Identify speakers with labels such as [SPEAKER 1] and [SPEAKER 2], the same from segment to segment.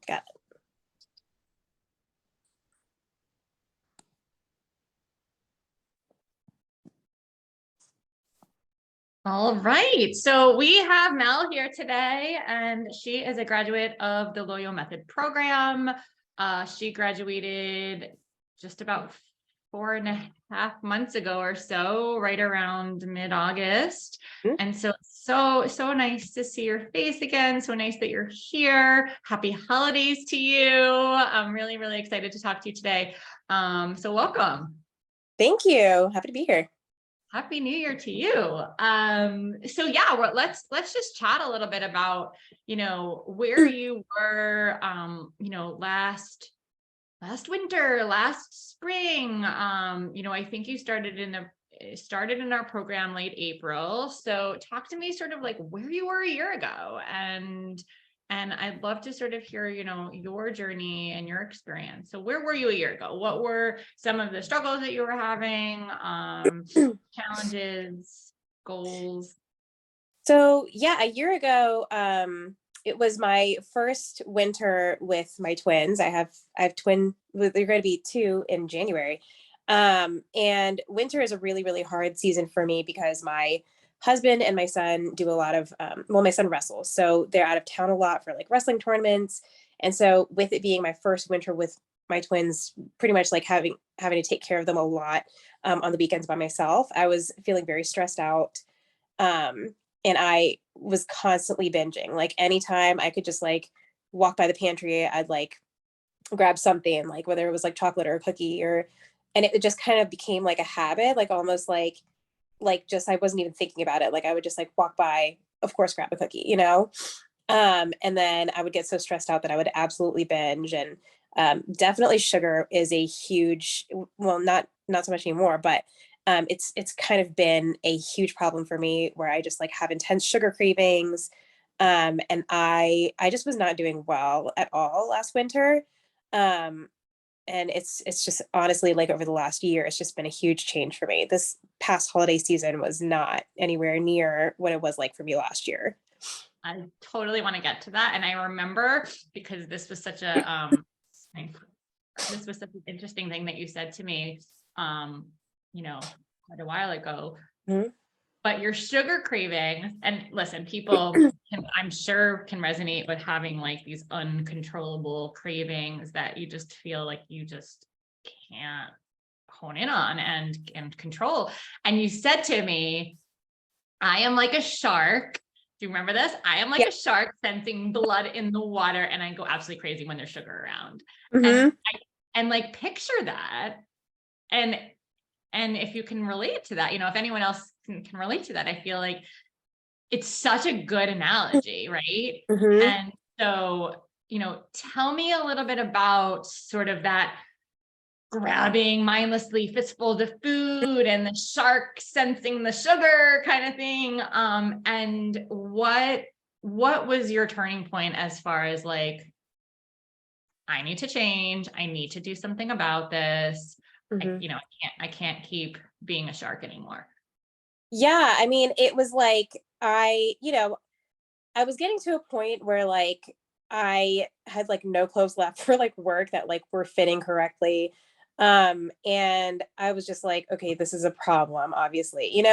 [SPEAKER 1] Got it.
[SPEAKER 2] All right, so we have Mel here today, and she is a graduate of the Loyo Method program. She graduated just about 4.5 months ago or so, right around mid-August. And so nice to see your face again. So nice that you're here. Happy holidays to you. I'm really, really excited to talk to you today. So welcome.
[SPEAKER 1] Thank you. Happy to be here.
[SPEAKER 2] Happy New Year to you. So yeah, let's just chat a little bit about, where you were, last winter, last spring. I think you started in our program late April. So talk to me sort of like where you were a year ago, and I'd love to sort of hear, your journey and your experience. So where were you a year ago? What were some of the struggles that you were having, challenges, goals?
[SPEAKER 1] So yeah, a year ago, it was my first winter with my twins. I have twin, they're going to be 2 in January. And winter is a really, really hard season for me because my husband and my son do a lot of, my son wrestles. So they're out of town a lot for like wrestling tournaments. And so with it being my first winter with my twins, pretty much like having to take care of them a lot on the weekends by myself, I was feeling very stressed out. And I was constantly binging. Like anytime I could just like walk by the pantry, I'd like grab something, like whether it was like chocolate or a cookie, and it just kind of became like a habit, like almost like just I wasn't even thinking about it. Like I would just like walk by, of course, grab a cookie, and then I would get so stressed out that I would absolutely binge. And definitely sugar is a huge, well, not so much anymore, but it's kind of been a huge problem for me where I just like have intense sugar cravings. And I just was not doing well at all last winter. And it's just honestly, like over the last year, it's just been a huge change for me. This past holiday season was not anywhere near what it was like for me last year.
[SPEAKER 2] I totally want to get to that. And I remember, because this was such a, this was such an interesting thing that you said to me, quite a while ago.
[SPEAKER 1] Mm-hmm.
[SPEAKER 2] But your sugar cravings, and listen, people I'm sure can resonate with having like these uncontrollable cravings that you just feel like you just can't hone in on and control. And you said to me, I am like a shark. Do you remember this? I am like a shark sensing blood in the water, and I go absolutely crazy when there's sugar around.
[SPEAKER 1] Mm-hmm.
[SPEAKER 2] And like picture that. And if you can relate to that, if anyone else can relate to that, I feel like it's such a good analogy, right?
[SPEAKER 1] Mm-hmm.
[SPEAKER 2] And so, tell me a little bit about sort of that grabbing mindlessly fistfuls of food and the shark sensing the sugar kind of thing. And what was your turning point as far as like, I need to change, I need to do something about this.
[SPEAKER 1] Mm-hmm.
[SPEAKER 2] I can't keep being a shark anymore.
[SPEAKER 1] Yeah, I mean, it was like I was getting to a point where like I had like no clothes left for like work that like were fitting correctly. And I was just like, okay, this is a problem, obviously,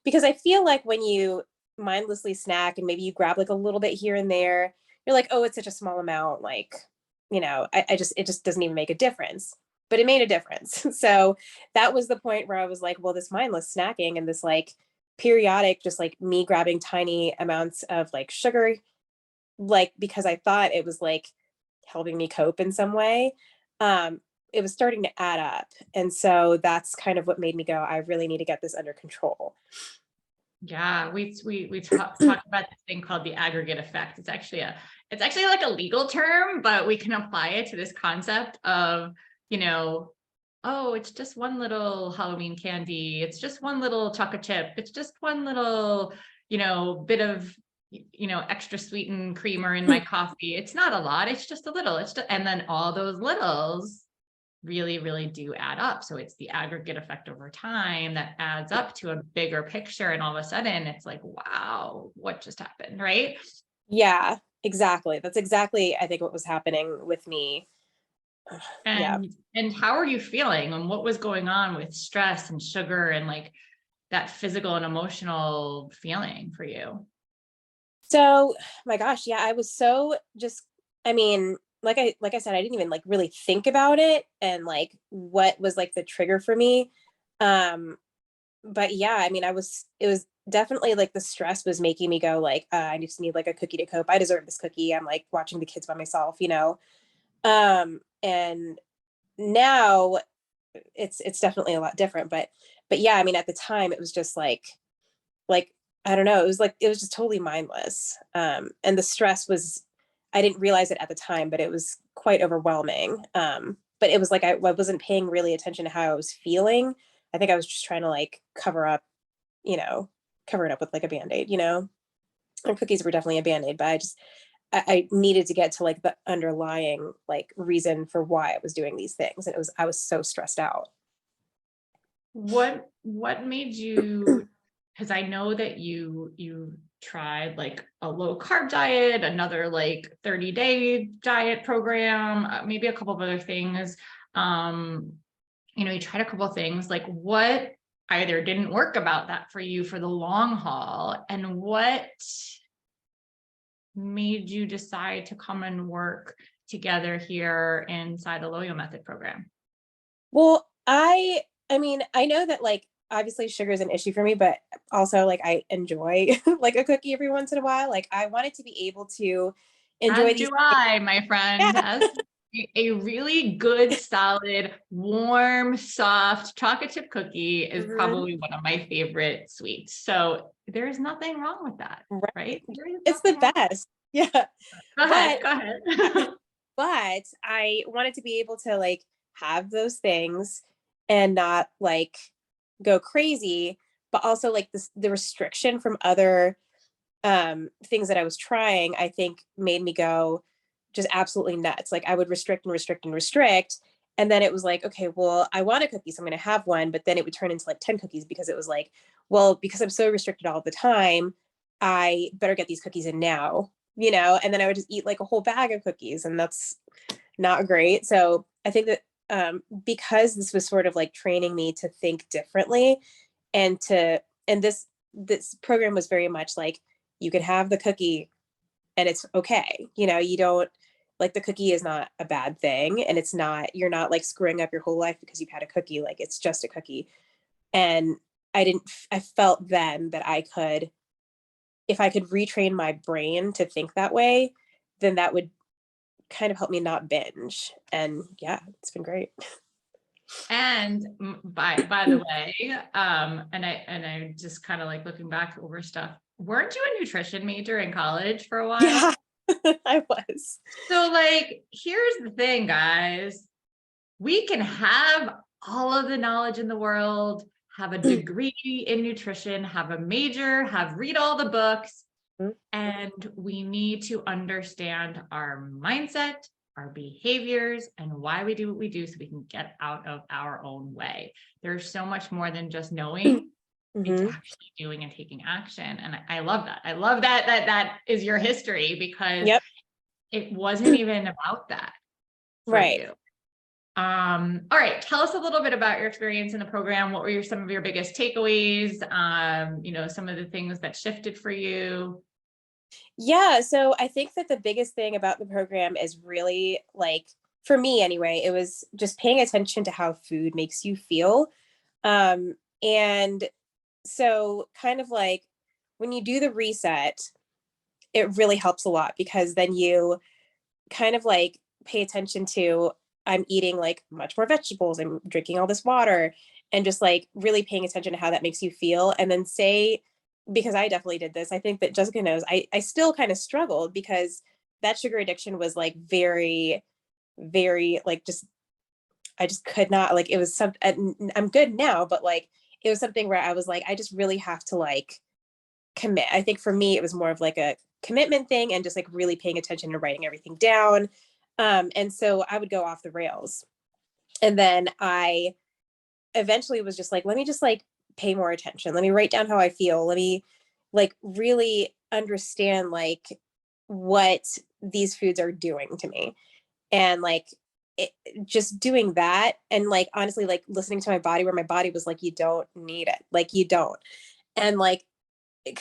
[SPEAKER 1] because I feel like when you mindlessly snack and maybe you grab like a little bit here and there, you're like, oh, it's such a small amount, like, it just doesn't even make a difference. But it made a difference. So that was the point where I was like, well, this mindless snacking and this like periodic, just like me grabbing tiny amounts of like sugar, like because I thought it was like helping me cope in some way. It was starting to add up. And so that's kind of what made me go, I really need to get this under control.
[SPEAKER 2] Yeah, we talk about this thing called the aggregate effect. It's actually like a legal term, but we can apply it to this concept of, oh, it's just one little Halloween candy. It's just one little chocolate chip. It's just one little, bit of, extra sweetened creamer in my coffee. It's not a lot. It's just a little. And then all those littles really, really do add up. So it's the aggregate effect over time that adds up to a bigger picture. And all of a sudden it's like, wow, what just happened? Right.
[SPEAKER 1] Yeah. exactly. That's exactly, I think, what was happening with me. Yeah.
[SPEAKER 2] And how are you feeling, and what was going on with stress and sugar and like that physical and emotional feeling for you?
[SPEAKER 1] So, my gosh, yeah, I was so just, I mean, like I said, I didn't even like really think about it and like what was like the trigger for me. Um, but yeah, I mean, it was definitely like the stress was making me go like, I just need like a cookie to cope. I deserve this cookie. I'm like watching the kids by myself, you know. And now it's definitely a lot different, but yeah, I mean, at the time it was just like I don't know, it was just totally mindless. And the stress was, I didn't realize it at the time, but it was quite overwhelming. But it was like I wasn't paying really attention to how I was feeling. I think I was just trying to like you know, cover it up with like a band-aid, you know. And cookies were definitely a band-aid, but I needed to get to like the underlying like reason for why I was doing these things. And it was I was so stressed out.
[SPEAKER 2] What made you, because I know that you tried like a low carb diet, another like 30-day diet program, maybe a couple of other things. Um, you tried a couple of things. Like what either didn't work about that for you for the long haul, and what made you decide to come and work together here inside the Loyo Method program?
[SPEAKER 1] Well, I mean, I know that like obviously sugar is an issue for me, but also like I enjoy like a cookie every once in a while. Like I wanted to be able to enjoy
[SPEAKER 2] As
[SPEAKER 1] these.
[SPEAKER 2] do I, my
[SPEAKER 1] Yeah.
[SPEAKER 2] friend, as a really good, solid, warm, soft chocolate chip cookie is
[SPEAKER 1] Mhm.
[SPEAKER 2] probably one of my favorite sweets. So there's nothing wrong with that,
[SPEAKER 1] Right.
[SPEAKER 2] right? There is
[SPEAKER 1] It's the
[SPEAKER 2] nothing wrong.
[SPEAKER 1] best. Yeah.
[SPEAKER 2] Go ahead,
[SPEAKER 1] But
[SPEAKER 2] go ahead.
[SPEAKER 1] but I wanted to be able to like have those things and not like go crazy, but also like this the restriction from other things that I was trying, I think made me go just absolutely nuts. Like I would restrict and restrict and restrict. And then it was like, okay, well, I want a cookie, so I'm going to have one. But then it would turn into like 10 cookies because it was like, well, because I'm so restricted all the time, I better get these cookies in now, you know? And then I would just eat like a whole bag of cookies, and that's not great. So I think that because this was sort of like training me to think differently and and this program was very much like you can have the cookie and it's okay. You know, you don't like the cookie is not a bad thing, and it's not you're not like screwing up your whole life because you've had a cookie. Like it's just a cookie. And I felt then that I could, if I could retrain my brain to think that way, then that would kind of help me not binge. And yeah, it's been great.
[SPEAKER 2] And by the way, and I just kind of like looking back over stuff. Weren't you a nutrition major in college for a
[SPEAKER 1] Yeah,
[SPEAKER 2] while?
[SPEAKER 1] I was.
[SPEAKER 2] So like, here's the thing, guys. We can have all of the knowledge in the world, have a degree in nutrition, have a major, have read all the books, and we need to understand our mindset, our behaviors, and why we do what we do so we can get out of our own way. There's so much more than just knowing. It's
[SPEAKER 1] Hmm.
[SPEAKER 2] actually doing and taking action. And I love that. I love that is your history, because
[SPEAKER 1] Yep.
[SPEAKER 2] it wasn't even about that for
[SPEAKER 1] Right.
[SPEAKER 2] you. All right, tell us a little bit about your experience in the program. What were some of your biggest takeaways? Some of the things that shifted for you.
[SPEAKER 1] Yeah, so I think that the biggest thing about the program is really like for me anyway, it was just paying attention to how food makes you feel. And so kind of like when you do the reset, it really helps a lot because then you kind of like pay attention to I'm eating like much more vegetables, I'm drinking all this water, and just like really paying attention to how that makes you feel. And then say, because I definitely did this, I think that Jessica knows, I still kind of struggled because that sugar addiction was like very, very like just, I just could not, like, it was something, I'm good now, but like, it was something where I was like, I just really have to like commit. I think for me, it was more of like a commitment thing and just like really paying attention and writing everything down. And so I would go off the rails. And then I eventually was just like, let me just like pay more attention. Let me write down how I feel. Let me like really understand like what these foods are doing to me. And like it, just doing that, and like honestly like listening to my body, where my body was like, you don't need it, like you don't. And like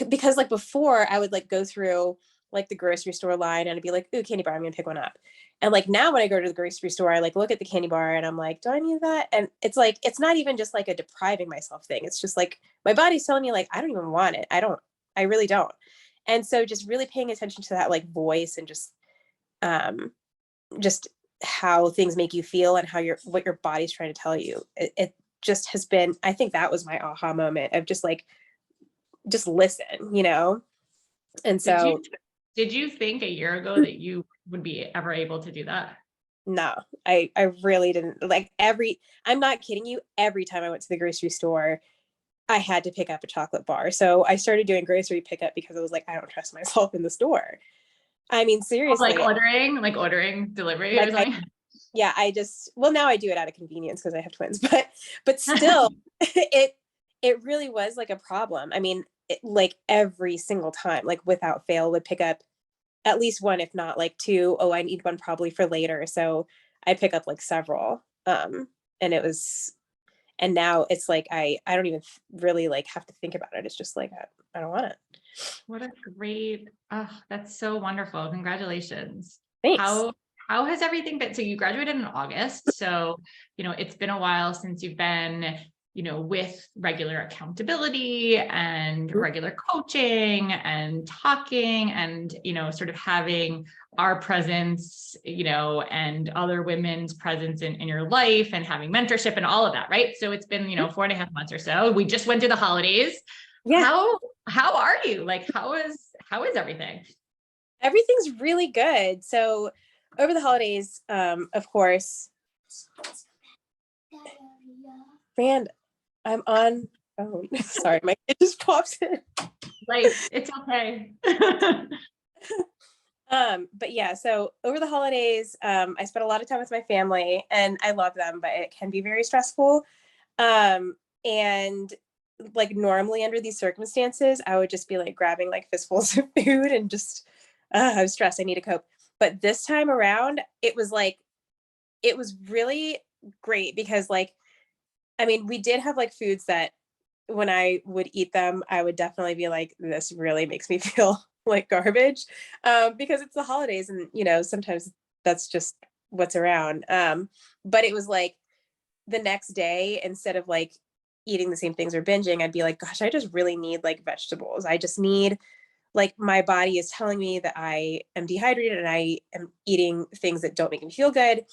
[SPEAKER 1] because like before I would like go through like the grocery store line and I'd be like, ooh, candy bar, I'm gonna pick one up. And like now when I go to the grocery store, I like look at the candy bar and I'm like, do I need that? And it's like it's not even just like a depriving myself thing. It's just like my body's telling me like I don't even want it. I really don't. And so just really paying attention to that like voice, and um just how things make you feel and how your what your body's trying to tell you. It just has been, I think that was my aha moment of just like just listen, you know? And
[SPEAKER 2] Did you
[SPEAKER 1] so
[SPEAKER 2] did you think a year ago that you would be ever able to do that?
[SPEAKER 1] no, I really didn't like I'm not kidding you, every time I went to the grocery store, I had to pick up a chocolate bar. So I started doing grocery pickup because I was like, I don't trust myself in the store. I mean,
[SPEAKER 2] Oh,
[SPEAKER 1] seriously,
[SPEAKER 2] like ordering delivery or
[SPEAKER 1] like I
[SPEAKER 2] something?
[SPEAKER 1] yeah, I just well now I do it out of convenience because I have twins, but still it really was like a problem. I mean, like every single time, like without fail, would pick up at least one, if not like two. Oh, I need one probably for later. So I pick up like several. And it was, and now it's like I don't even really like have to think about it. It's just like I don't want it.
[SPEAKER 2] What a great, oh, that's so wonderful. Congratulations.
[SPEAKER 1] Thanks.
[SPEAKER 2] How has everything been? So you graduated in August. So, it's been a while since you've been, with regular accountability and regular coaching and talking and, sort of having our presence, and other women's presence in your life and having mentorship and all of that, right? So it's been, 4.5 months or so. We just went through the holidays.
[SPEAKER 1] Yeah,
[SPEAKER 2] How are you? Like, how is everything?
[SPEAKER 1] everything's really good. So over the holidays, of course, Rand, I'm on phone. Sorry, my kid just pops in.
[SPEAKER 2] Life, it's okay.
[SPEAKER 1] But yeah, so over the holidays, I spent a lot of time with my family and I love them, but it can be very stressful. And like normally under these circumstances, I would just be like grabbing like fistfuls of food and just, I'm stressed. I need to cope. But this time around, it was like, it was really great because like, I mean, we did have like foods that when I would eat them, I would definitely be like, this really makes me feel like garbage, because it's the holidays and, sometimes that's just what's around. But it was like the next day, instead of like eating the same things or binging, I'd be like, gosh, I just really need like vegetables. I just need, like, my body is telling me that I am dehydrated and I am eating things that don't make me feel good.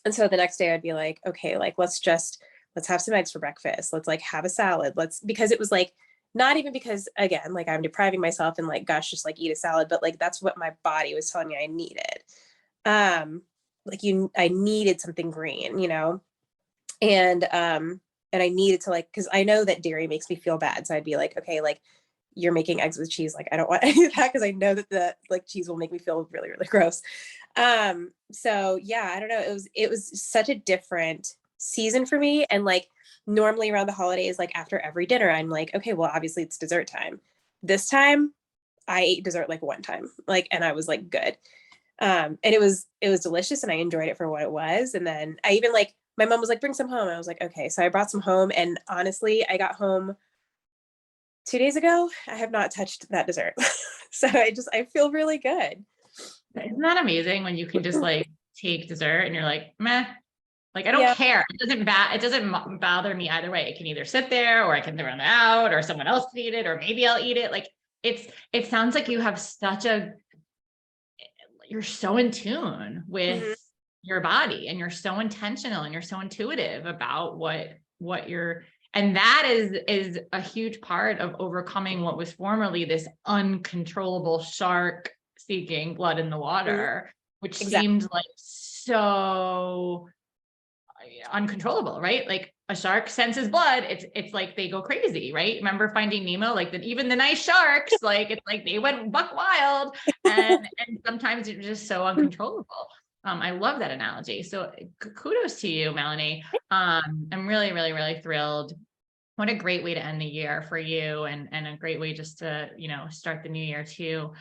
[SPEAKER 1] And so the next day I'd be like, okay, like let's have some eggs for breakfast. Let's like have a salad. Because it was like not even because again, like I'm depriving myself and like gosh, just like eat a salad, but like that's what my body was telling me I needed. Um like I needed something green, and I needed to like cuz I know that dairy makes me feel bad. So I'd be like, okay, like you're making eggs with cheese, like I don't want any of that because I know that the like cheese will make me feel really really gross. So yeah, I don't know, it was such a different season for me. And like normally around the holidays, like after every dinner I'm like, okay, well obviously it's dessert time. This time I ate dessert like one time, like, and I was like good. And it was delicious and I enjoyed it for what it was. And then I even like my mom was like, bring some home. And I was like, okay. So I brought some home and honestly I got home 2 days ago. I have not touched that dessert. So I feel really good.
[SPEAKER 2] Isn't that amazing when you can just like take dessert and you're like, meh, like I don't
[SPEAKER 1] Yeah.
[SPEAKER 2] care. It doesn't bother me either way. It can either sit there or I can throw it out or someone else can eat it or maybe I'll eat it. Like it sounds like you have you're so in tune with
[SPEAKER 1] Mhm.
[SPEAKER 2] your body and you're so intentional and you're so intuitive about what you're, and that is a huge part of overcoming what was formerly this uncontrollable shark seeking blood in the
[SPEAKER 1] Mhm.
[SPEAKER 2] water, which
[SPEAKER 1] Exactly.
[SPEAKER 2] seemed like so uncontrollable, right? Like a shark senses blood. It's like they go crazy, right? Remember Finding Nemo? Like that, even the nice sharks, like it's like they went buck wild, and sometimes it's just so uncontrollable. I love that analogy. So kudos to you, Melanie. I'm really, really, really thrilled. What a great way to end the year for you, and a great way just to start the new year too.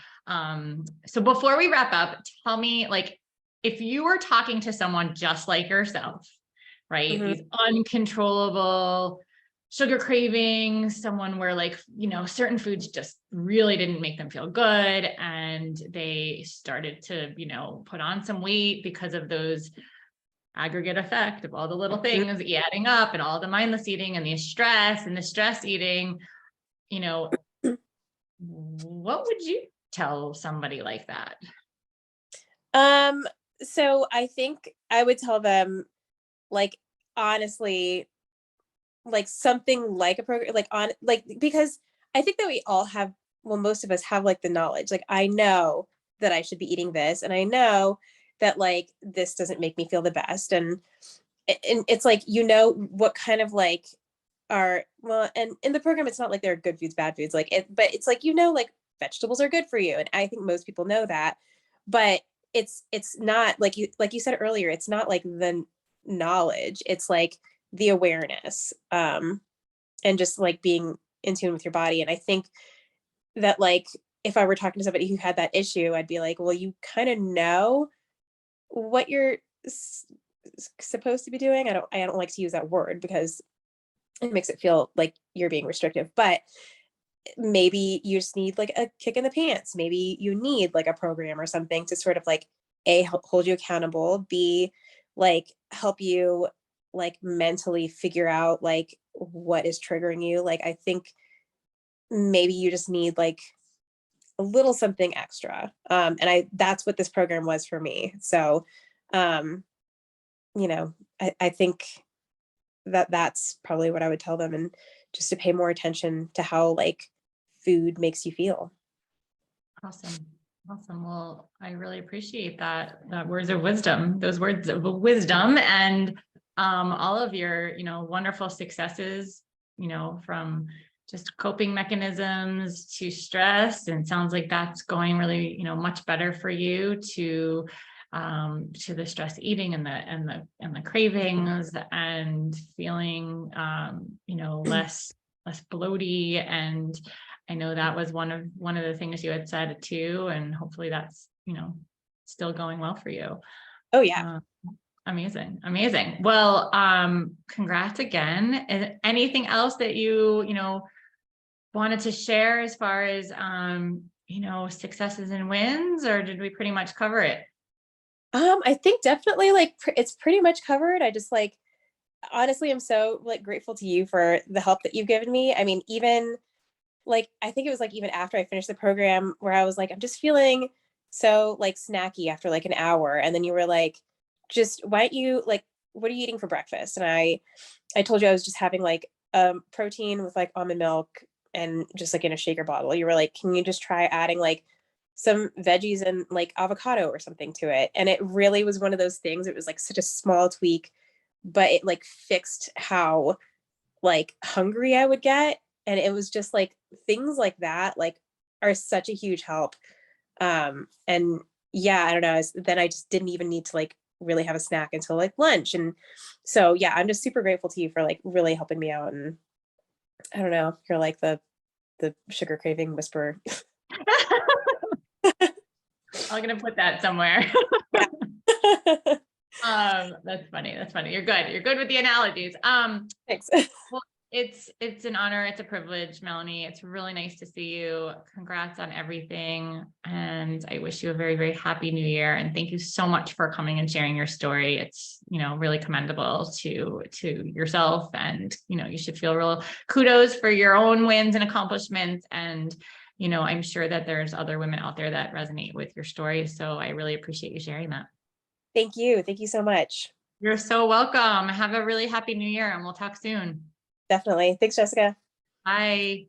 [SPEAKER 2] So before we wrap up, tell me, like, if you were talking to someone just like yourself, right?
[SPEAKER 1] Mhm.
[SPEAKER 2] These uncontrollable sugar cravings, someone where, like, certain foods just really didn't make them feel good. And they started to, put on some weight because of those aggregate effect of all the little things adding up, and all the mindless eating and the stress eating, you know, what would you tell somebody like that?
[SPEAKER 1] Um, so I think I would tell them, like, honestly, like something like a program, like on, like, because I think that we all have, well, most of us have like the knowledge. Like, I know that I should be eating this, and I know that like this doesn't make me feel the best. And it's like, what kind of like are, well, and in the program, it's not like there are good foods, bad foods, like it, but it's like, like vegetables are good for you. And I think most people know that, but it's not like you said earlier, it's not like the knowledge, it's like the awareness, and just like being in tune with your body. And I think that, like, if I were talking to somebody who had that issue, I'd be like, well, you kind of know what you're s- supposed to be doing. I don't like to use that word because it makes it feel like you're being restrictive, but maybe you just need like a kick in the pants. Maybe you need like a program or something to sort of like A, help hold you accountable, B, like help you like mentally figure out like what is triggering you. Like, I think maybe you just need like a little something extra. And that's what this program was for me. So, um, I think that that's probably what I would tell them, and just to pay more attention to how like food makes you feel.
[SPEAKER 2] Awesome. Awesome. Well, I really appreciate that words of wisdom, those words of wisdom, and all of your, wonderful successes, from just coping mechanisms to stress. And it sounds like that's going really, much better for you, to the stress eating and the cravings, and feeling, less bloaty. And I know that was one of the things you had said too, and hopefully that's, still going well for you.
[SPEAKER 1] Oh yeah.
[SPEAKER 2] Uh, Amazing, amazing. Well, congrats again. Anything else that you wanted to share as far as successes and wins, or did we pretty much cover it?
[SPEAKER 1] I think definitely like it's pretty much covered. I just like, honestly, I'm so like grateful to you for the help that you've given me. I mean, even like, I think it was like even after I finished the program where I was like, I'm just feeling so like snacky after like an hour. And then you were like, just why don't you like, what are you eating for breakfast? And I told you I was just having like protein with like almond milk and just like in a shaker bottle. You were like, can you just try adding like some veggies and like avocado or something to it? And it really was one of those things. It was like such a small tweak, but it like fixed how like hungry I would get. And it was just like things like that, like, are such a huge help. And yeah, I don't know. Then I just didn't even need to like really have a snack until like lunch. And so, yeah, I'm just super grateful to you for like really helping me out. And I don't know, you're like the sugar craving whisperer.
[SPEAKER 2] I'm gonna put that somewhere.
[SPEAKER 1] Yeah.
[SPEAKER 2] That's funny. That's funny. You're good. You're good with the analogies.
[SPEAKER 1] Thanks.
[SPEAKER 2] Well, it's an honor. It's a privilege, Melanie. It's really nice to see you. Congrats on everything. And I wish you a very, very happy new year. And thank you so much for coming and sharing your story. It's, really commendable to yourself. And, you should feel real kudos for your own wins and accomplishments. And, I'm sure that there's other women out there that resonate with your story. So I really appreciate you sharing that.
[SPEAKER 1] Thank you. Thank you so much.
[SPEAKER 2] You're so welcome. Have a really happy new year, and we'll talk soon.
[SPEAKER 1] Definitely. Thanks, Jessica.
[SPEAKER 2] Bye.